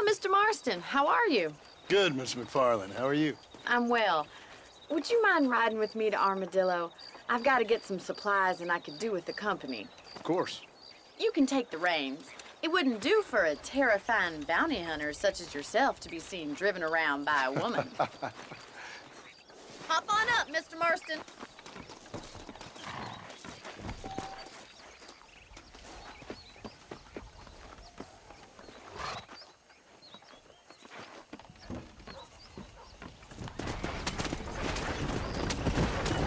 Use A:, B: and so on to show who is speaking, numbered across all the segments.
A: Mr. Marston. How are you?
B: Good, Miss McFarlane. How are you?
A: I'm well. Would you mind riding with me to Armadillo? I've got to get some supplies and I could do with the company.
B: Of course.
A: You can take the reins. It wouldn't do for a terrifying bounty hunter such as yourself to be seen driven around by a woman. Hop on up, Mr. Marston.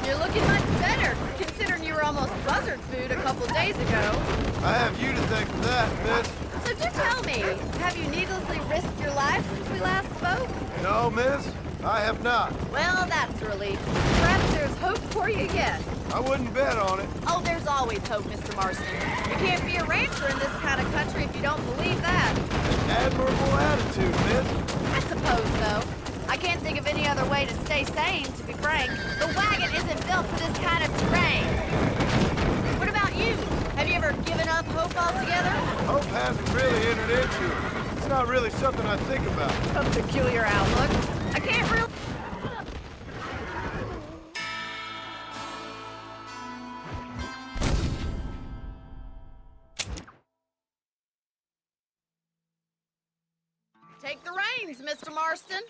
A: You're looking much better, considering you were almost buzzard food a couple days ago.
C: I have you to thank for that, miss.
A: So do tell me, have you needlessly risked your life since we last spoke?
C: No, miss, I have not.
A: Well, that's a relief. Perhaps there's hope for you yet.
C: I wouldn't bet on it.
A: Oh, there's always hope, Mr. Marston. You can't be a rancher in this kind of country if you don't believe that.
C: Admirable attitude, miss.
A: I suppose so. I can't think of any other way to stay sane, to be frank. The wagon isn't built for this kind of terrain. What about you? Have you ever given up hope altogether?
C: Hope hasn't really entered into it. It's not really something I think about.
A: A peculiar outlook. I can't really... Take the reins, Mr. Marston.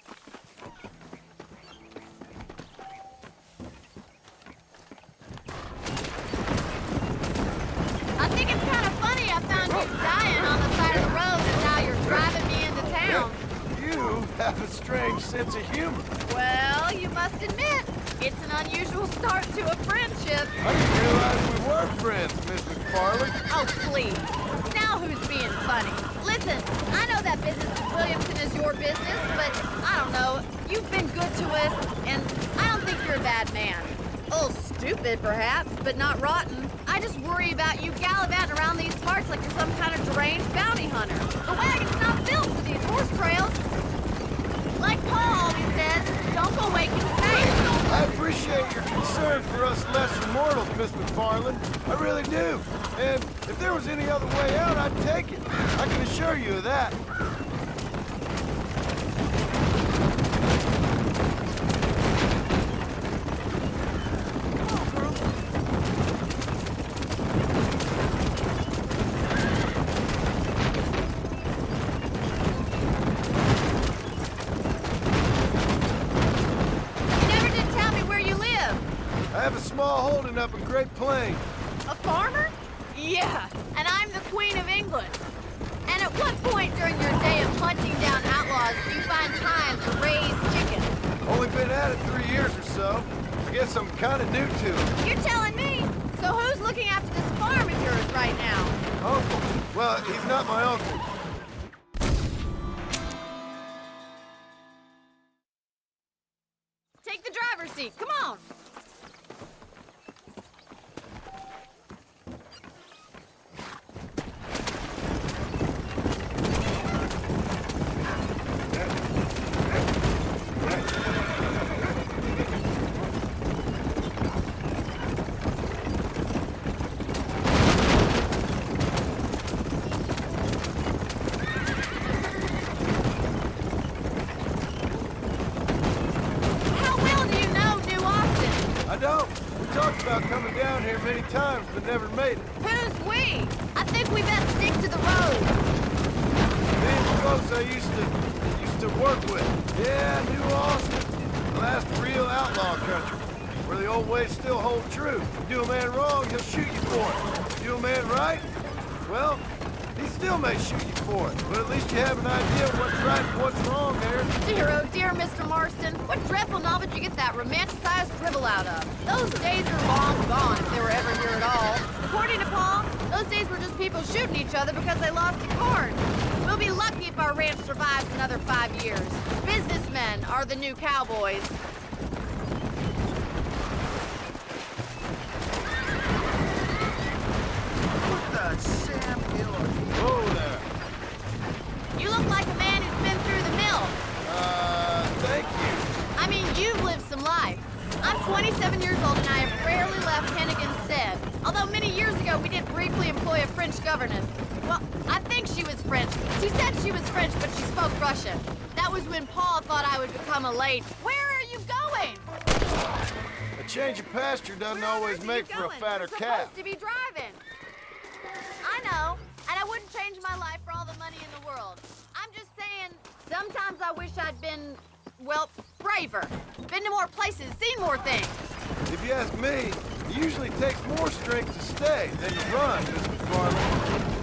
A: I think it's kind of funny I found you dying on the side of the road and now you're driving me into town.
C: You have a strange sense of humor.
A: Well, you must admit, it's an unusual start to a friendship.
C: I didn't realize we were friends, Miss McFarlane.
A: Oh, please. Now who's being funny? Listen, I know that business with Williamson is your business, but I don't know. You've been good to us, and I don't think you're a bad man. A little stupid, perhaps, but not rotten. I just worry about you gallivanting around these parts like you're some kind of deranged bounty hunter. The wagon's not built for these horse trails. Like Paul always says, don't go waking snakes.
C: I appreciate your concern for us lesser mortals, Miss McFarlane. I really do. And if there was any other way out, I'd take it. I can assure you of that. I have a small holding up in Great Plains.
A: A farmer? Yeah, and I'm the Queen of England. And at what point during your day of hunting down outlaws do you find time to raise chickens?
C: Only been at it 3 years or so. I guess I'm kind of new to it.
A: You're telling me? So who's looking after this farm of yours right now?
C: Uncle. Well, he's not my uncle.
A: Take the driver's seat, come on.
C: Coming down here many times, but never made it.
A: Who's we? I think we best stick to the road.
C: These folks I used to work with. Yeah, New Austin. The last real outlaw country, where the old ways still hold true. Do a man wrong, he'll shoot you for it. Do a man right, well, he still may shoot you for it. But at least you have an idea of what's right and what's wrong there.
A: Dear, oh dear, Mr. Marston. What dreadful novel did you get that romanticized dribble out of? Those days are long gone, if they were ever here at all. According to Paul, those days were just people shooting each other because they lost the corn. We'll be lucky if our ranch survives another 5 years. Businessmen are the new cowboys.
C: What the Sam Hill? Whoa there.
A: You look like a man who's been through the mill.
C: Thank you.
A: I mean, you've lived some life. I'm 27 years old and I have rarely left Hennigan's stead. Although many years ago we did briefly employ a French governess. Well, I think she was French. She said she she was French, but she spoke Russian. That was when Paul thought I would become a lady. Where are you going?
C: A change of pasture doesn't always make for a fatter
A: We're
C: calf.
A: supposed to be driving. I know, and I wouldn't change my life for all the money in the world. I'm just saying, sometimes I wish I'd been, well, braver. Been to more places, seen more things.
C: If you ask me, it usually takes more strength to stay than to run, Miss McFarlane.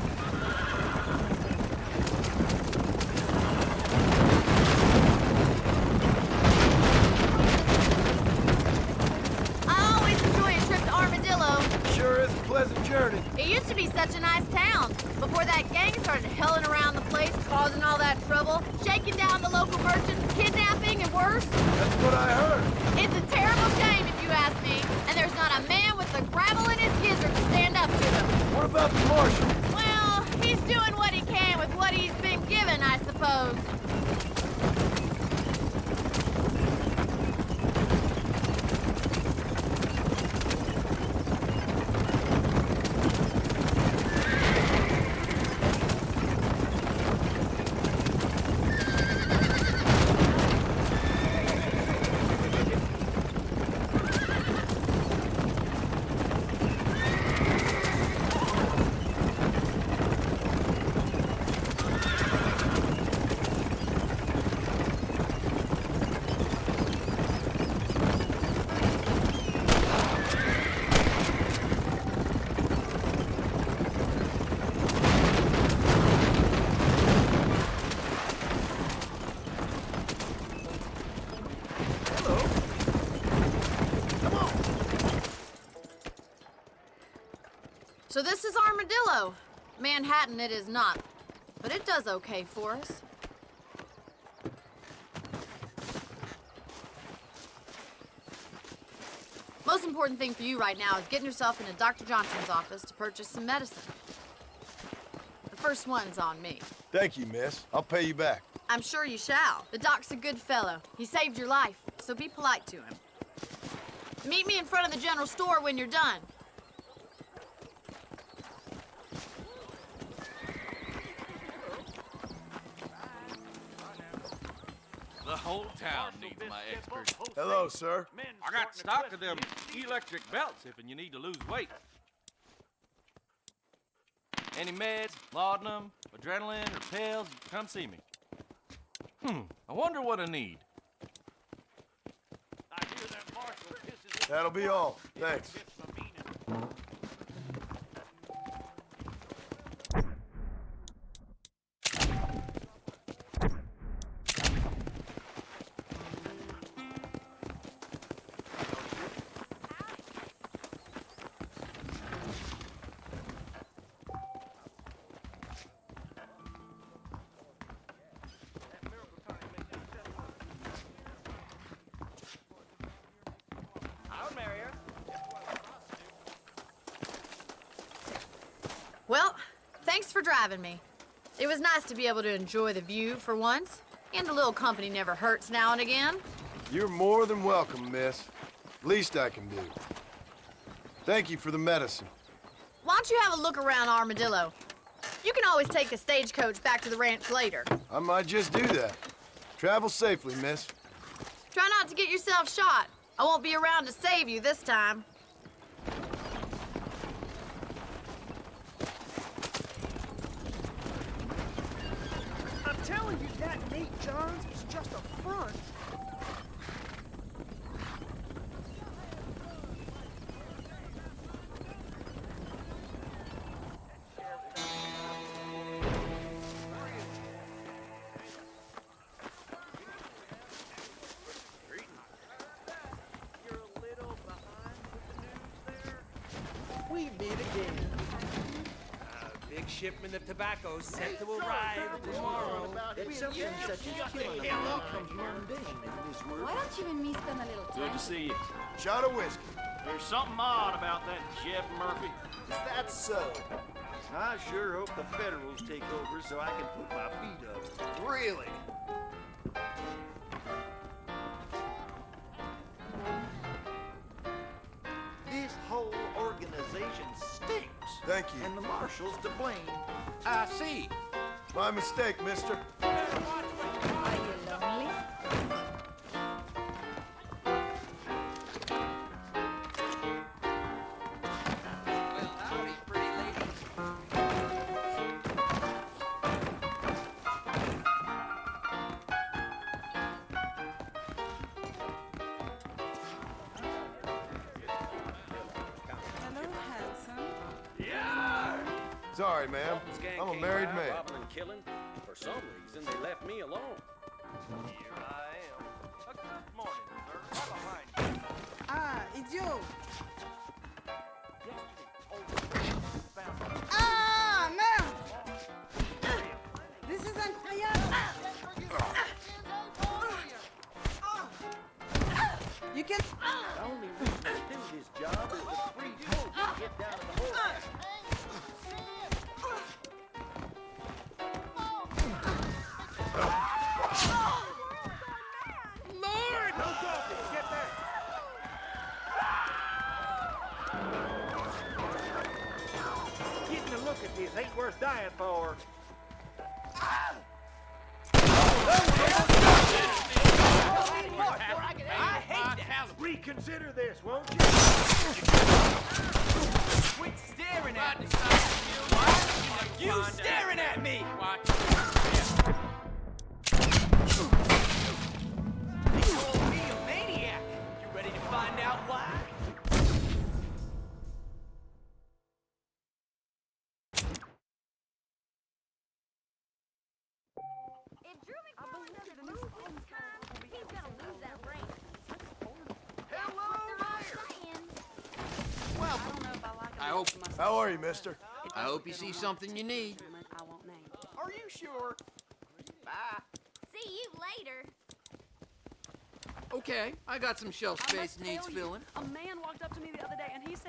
A: I always enjoy a trip to Armadillo.
C: Sure is a pleasant journey.
A: It used to be such a nice town before that gang started helling around the place, causing all that trouble, shaking down the local merchants, kidnapping, and worse.
C: That's what I heard.
A: It's a terrible shame, if you ask me, and there's not a man with the gravel in his gizzard to stand up to them.
C: What about the marshal?
A: Well, he's doing what he can with what he's been given, I suppose. So this is Armadillo. Manhattan it is not, but it does okay for us. Most important thing for you right now is getting yourself into Dr. Johnson's office to purchase some medicine. The first one's on me.
C: Thank you, miss. I'll pay you back.
A: I'm sure you shall. The doc's a good fellow. He saved your life, so be polite to him. Meet me in front of the general store when you're done.
D: The whole town needs my experts.
C: Hello, sir.
D: I got stock of them electric belts if you need to lose weight. Any meds, laudanum, adrenaline, or pills, come see me. I wonder what I need.
C: That'll be all. Thanks.
A: Well, thanks for driving me. It was nice to be able to enjoy the view for once, and a little company never hurts now and again.
C: You're more than welcome, miss. Least I can do. Thank you for the medicine.
A: Why don't you have a look around Armadillo? You can always take a stagecoach back to the ranch later.
C: I might just do that. Travel safely, miss.
A: Try not to get yourself shot. I won't be around to save you this time.
E: I'm telling you, that Nate Johns is just a front. You're a little behind with the news there. We meet again.
F: Big shipment of tobacco set to arrive tomorrow.
E: That something such as killing a man comes mundane in this world.
A: Why don't you and me spend a little time?
G: Good to see you.
C: Shot of whiskey.
G: There's something odd about that Jeff Murphy.
E: Is that so? I sure hope the Federals take over so I can put my feet up. Really? This whole organization stinks.
C: Thank you.
E: And the marshal's to blame.
F: I see.
C: My mistake, mister.
H: Are you lonely?
F: Well, howdy, pretty lady.
H: Hello, handsome.
C: Sorry, ma'am. I'm a married man.
I: Robbing and killing. For some reason, they left me alone.
D: Here I am. Good morning, sir. Right behind you.
H: Ah, it's you.
D: Found
H: Ah, man! This is incroyable. You can.
I: The only reason I do this job is to free folks to get down to the hole.
H: Lord!
C: No talking. Get back.
E: Getting a look at this ain't worth dying for.
F: I hate that.
E: Reconsider this, won't you?
F: Quit staring at me. You staring at me. You call me a maniac. You ready to find out why?
A: If Drew McFarlane doesn't move this time, he's gonna lose that ring.
F: I hope.
C: How are you, mister?
F: I hope you see something you need.
H: I won't name.
E: Are you sure? Bye.
A: See you later.
F: Okay, I got some shelf space needs filling.
J: A man walked up to me the other day and he said